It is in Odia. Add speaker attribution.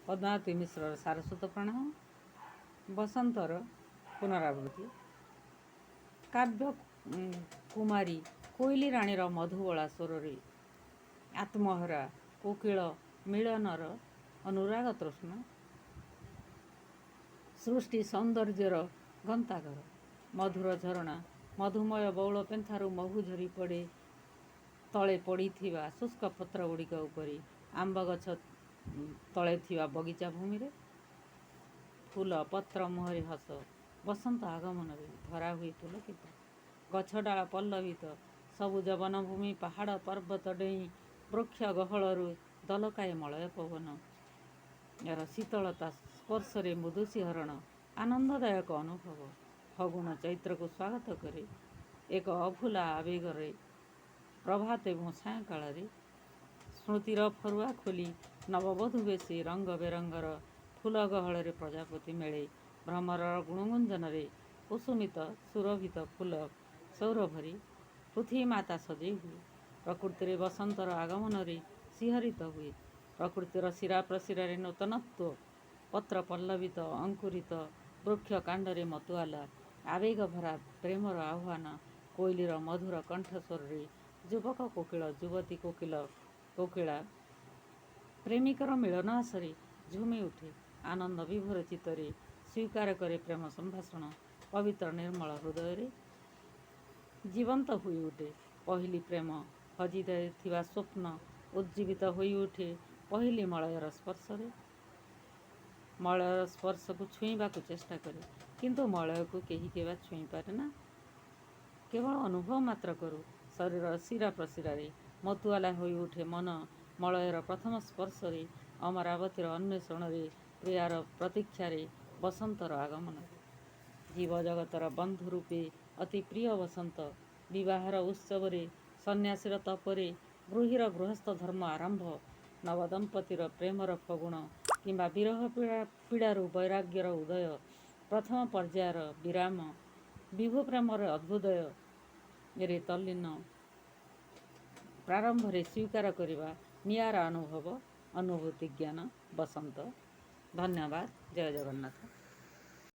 Speaker 1: ପଦ୍ମାବତୀ ମିଶ୍ରର ସାରସ୍ୱତ ପ୍ରାଣାୟାମ। ବସନ୍ତର ପୁନରାବୃତ୍ତି। କାବ୍ୟ କୁମାରୀ କୋଇଲି ରାଣୀର ମଧୁବଳା ସ୍ୱରରେ ଆତ୍ମହରା କୋକିଳ ମିଳନର ଅନୁରାଗ ତୃଷ୍ଣା। ସୃଷ୍ଟି ସୌନ୍ଦର୍ଯ୍ୟର ଗନ୍ତାଘର ମଧୁର ଝରଣା ମଧୁମୟ ବଉଳ ପେନ୍ଥାରୁ ମହୁ ଝରି ପଡ଼େ ତଳେ ପଡ଼ିଥିବା ଶୁଷ୍କ ପତ୍ର ଗୁଡ଼ିକ ଉପରେ। ଆମ୍ବ ଗଛ ତଳେ ଥିବା ବଗିଚା ଭୂମିରେ ଫୁଲ ପତ୍ର ମୁହଁରେ ହସ। ବସନ୍ତ ଆଗମନରେ ଧରା ହୁଏ ପୁଲକିତ। ଗଛ ଡାଳ ପଲ୍ଲବିତ ସବୁଜ ବନଭୂମି ପାହାଡ଼ ପର୍ବତ ଡେଇଁ ବୃକ୍ଷ ଗହଳରୁ ଦଲକାଏ ମଳୟ ପବନ। ଏହାର ଶୀତଳତା ସ୍ପର୍ଶରେ ମୃଦୁ ଶିହରଣ ଆନନ୍ଦଦାୟକ ଅନୁଭବ। ଫଗୁଣ ଚୈତ୍ରକୁ ସ୍ୱାଗତ କରେ ଏକ ଅଭୁଲା ଆବେଗରେ। ପ୍ରଭାତ ଏବଂ ସାୟଂକାଳରେ ସ୍ମୃତିର ଫରୁଆ ଖୋଲି ନବବଧୂ ବେଶୀ ରଙ୍ଗ ବେରଙ୍ଗର ଫୁଲ ଗହଳରେ ପ୍ରଜାପତି ମେଳେ। ଭ୍ରମରର ଗୁଣଗୁଞ୍ଜନରେ କୁସୁମିତ ସୁରଭିତ ଫୁଲ ସୌରଭରେ ପୃଥିବୀ ମାତା ସଜେଇ ହୁଏ। ପ୍ରକୃତିରେ ବସନ୍ତର ଆଗମନରେ ଶିହରିତ ହୁଏ। ପ୍ରକୃତିର ଶିରା ପ୍ରଶିରାରେ ନୂତନତ୍ୱ ପତ୍ର ପଲ୍ଲବିତ ଅଙ୍କୁରିତ ବୃକ୍ଷ କାଣ୍ଡରେ ମତୁଆଲା ଆବେଗ ଭରା ପ୍ରେମର ଆହ୍ୱାନ। କୋଇଲିର ମଧୁର କଣ୍ଠସ୍ୱରରେ ଯୁବକ କୋକିଳ ଯୁବତୀ କୋକିଳା ପ୍ରେମିକର ମିଳନ ଆଶରେ ଝୁମି ଉଠେ। ଆନନ୍ଦ ବିଭୋର ଚିତ୍ତରେ ସ୍ୱୀକାର କରେ ପ୍ରେମ ସମ୍ଭାଷଣ। ପବିତ୍ର ନିର୍ମଳ ହୃଦୟରେ ଜୀବନ୍ତ ହୋଇ ଉଠେ ପହିଲି ପ୍ରେମ। ହଜି ଥିବା ସ୍ୱପ୍ନ ଉଜ୍ଜୀବିତ ହୋଇ ଉଠେ ପହିଲି ମଳୟର ସ୍ପର୍ଶରେ। ମଳୟର ସ୍ପର୍ଶକୁ ଛୁଇଁବାକୁ ଚେଷ୍ଟା କରେ କିନ୍ତୁ ମଳୟକୁ କେହି କେବେ ଛୁଇଁପାରେ ନା। କେବଳ ଅନୁଭବ ମାତ୍ର କରୁ ଶରୀରର ଶିରା ପ୍ରଶିରାରେ ମତୁଆଲା ହୋଇ ଉଠେ ମନ। ମଳୟର ପ୍ରଥମ ସ୍ପର୍ଶରେ ଅମରାବତୀର ଅନ୍ୱେଷଣରେ ପ୍ରିୟାର ପ୍ରତୀକ୍ଷାରେ ବସନ୍ତର ଆଗମନରେ। ଜୀବଜଗତର ବନ୍ଧୁ ରୂପେ ଅତି ପ୍ରିୟ ବସନ୍ତ। ବିବାହର ଉତ୍ସବରେ ସନ୍ନ୍ୟାସୀର ତପରେ ଗୃହୀର ଗୃହସ୍ଥ ଧର୍ମ ଆରମ୍ଭ। ନବଦମ୍ପତିର ପ୍ରେମର ଫଗୁଣ କିମ୍ବା ବିରହ ପୀଡ଼ାରୁ ବୈରାଗ୍ୟର ଉଦୟ। ପ୍ରଥମ ପର୍ଯ୍ୟାୟର ବିରାମ ବିଭୁ ପ୍ରେମର ଅଭ୍ୟୁଦୟରେ ତଲ୍ଲୀନ। ପ୍ରାରମ୍ଭରେ ସ୍ୱୀକାର କରିବା ନିଆରା ଅନୁଭବ ଅନୁଭୂତି ଜ୍ଞାନ। ବସନ୍ତ। ଧନ୍ୟବାଦ। ଜୟ ଜଗନ୍ନାଥ।